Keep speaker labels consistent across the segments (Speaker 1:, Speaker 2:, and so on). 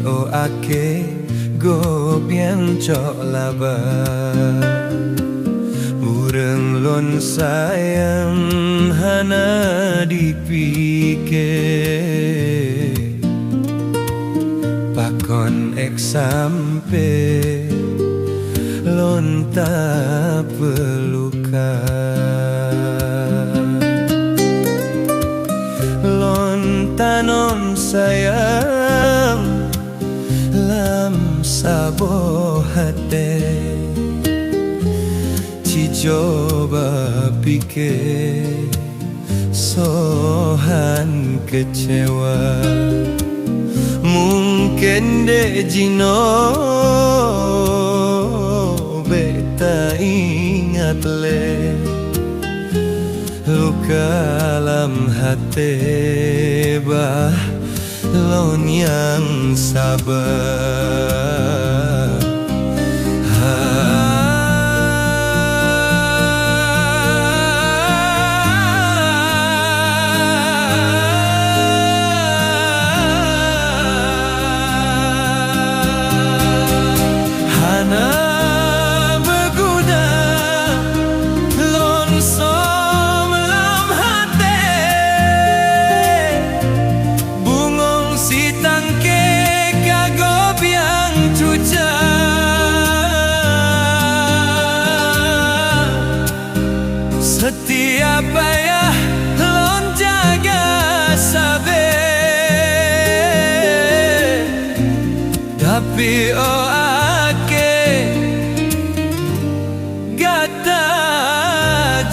Speaker 1: o ake go pian cok laba urang lon sayang hana dipikir pakon ek sampe lon tak pelukan lon tanon sayang lam sabo hate ci coba pikir sohan kecewa mungkin de jino beta ingat le luka dalam hati bah lon yang sabar setiap payah lon jaga sabe tapi oh ake gata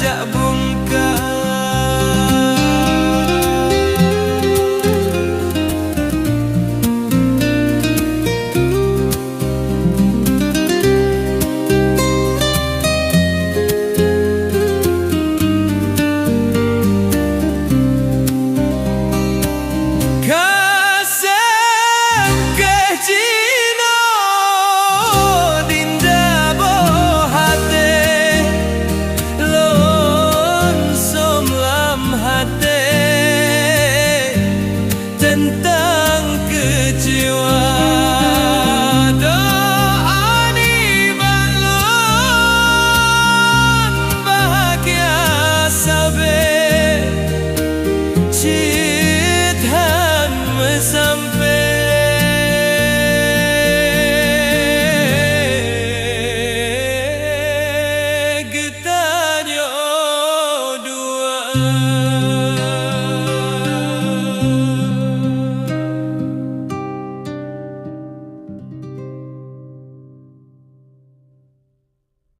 Speaker 1: jak bungka kasih kecil